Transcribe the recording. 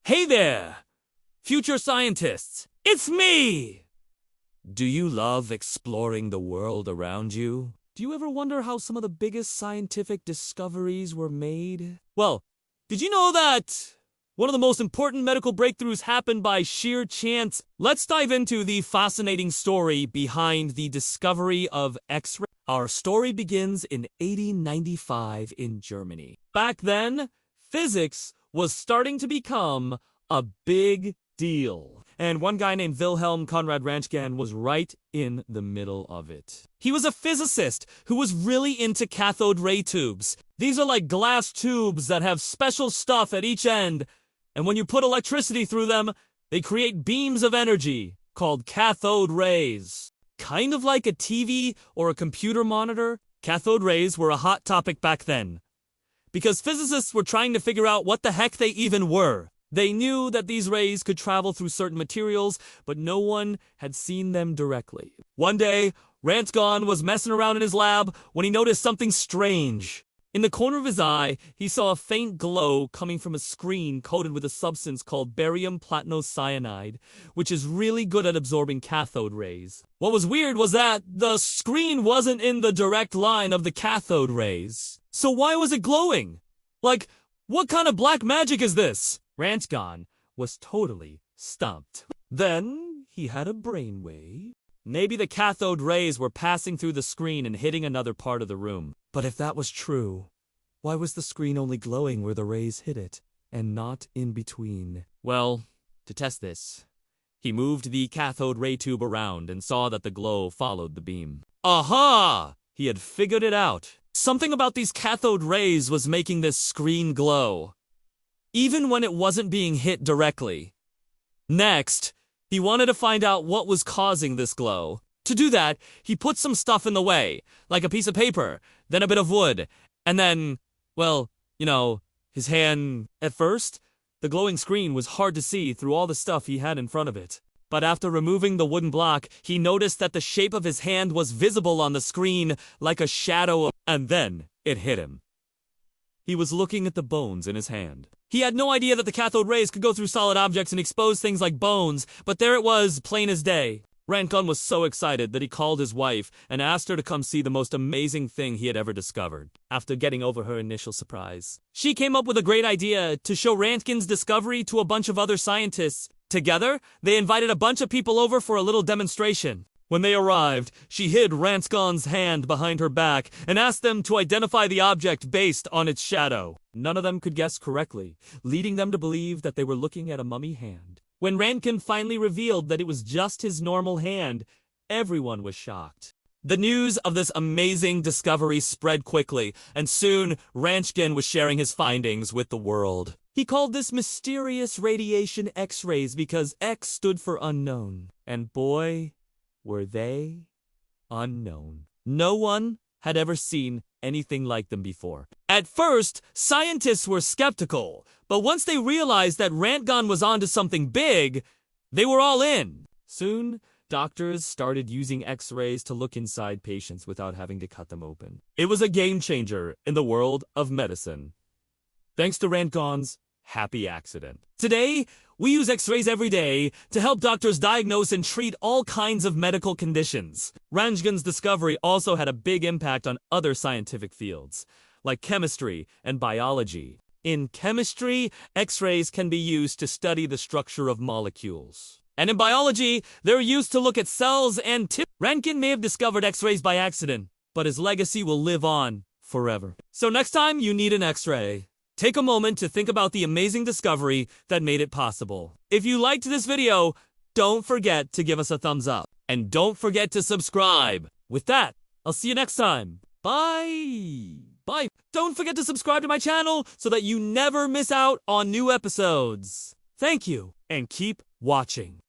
Hey there, future scientists, it's me! Do you love exploring the world around you? Do you ever wonder how some of the biggest scientific discoveries were made? Well, did you know that one of the most important medical breakthroughs happened by sheer chance? Let's dive into the fascinating story behind the discovery of X-ray. Our story begins in 1895 in Germany. Back then, physics was starting to become a big deal. And one guy named Wilhelm Conrad Röntgen was right in the middle of it. He was a physicist who was really into cathode ray tubes. These are like glass tubes that have special stuff at each end, and when you put electricity through them, they create beams of energy called cathode rays. Kind of like a TV or a computer monitor, cathode rays were a hot topic back then, because physicists were trying to figure out what the heck they even were. They knew that these rays could travel through certain materials, but no one had seen them directly. One day, Röntgen was messing around in his lab when he noticed something strange. In the corner of his eye, he saw a faint glow coming from a screen coated with a substance called barium platinocyanide, which is really good at absorbing cathode rays. What was weird was that the screen wasn't in the direct line of the cathode rays. So why was it glowing? Like, what kind of black magic is this? Röntgen was totally stumped. Then he had a brainwave. Maybe the cathode rays were passing through the screen and hitting another part of the room. But if that was true, why was the screen only glowing where the rays hit it, and not in between? Well, to test this, he moved the cathode ray tube around and saw that the glow followed the beam. Aha! He had figured it out. Something about these cathode rays was making this screen glow, even when it wasn't being hit directly. Next, he wanted to find out what was causing this glow. To do that, he put some stuff in the way, like a piece of paper, then a bit of wood, and then, well, his hand. At first, the glowing screen was hard to see through all the stuff he had in front of it. But after removing the wooden block, he noticed that the shape of his hand was visible on the screen like a shadow, and then it hit him. He was looking at the bones in his hand. He had no idea that the cathode rays could go through solid objects and expose things like bones, but there it was, plain as day. Röntgen was so excited that he called his wife and asked her to come see the most amazing thing he had ever discovered. After getting over her initial surprise, she came up with a great idea to show Röntgen's discovery to a bunch of other scientists. Together, they invited a bunch of people over for a little demonstration. When they arrived, she hid Röntgen's hand behind her back and asked them to identify the object based on its shadow. None of them could guess correctly, leading them to believe that they were looking at a mummy hand. When Röntgen finally revealed that it was just his normal hand, everyone was shocked. The news of this amazing discovery spread quickly, and soon Röntgen was sharing his findings with the world. He called this mysterious radiation X-rays because X stood for unknown. And boy, were they unknown. No one had ever seen anything like them before. At first, scientists were skeptical, but once they realized that Röntgen was onto something big, they were all in. Soon, doctors started using X-rays to look inside patients without having to cut them open. It was a game changer in the world of medicine, thanks to Röntgen's happy accident. Today, we use X-rays every day to help doctors diagnose and treat all kinds of medical conditions. Röntgen's discovery also had a big impact on other scientific fields, like chemistry and biology. In chemistry, X-rays can be used to study the structure of molecules. And in biology, they're used to look at cells and tissues. Röntgen may have discovered X-rays by accident, but his legacy will live on forever. So next time you need an X-ray, take a moment to think about the amazing discovery that made it possible. If you liked this video, don't forget to give us a thumbs up. And don't forget to subscribe. With that, I'll see you next time. Bye. Bye. Don't forget to subscribe to my channel so that you never miss out on new episodes. Thank you, and keep watching.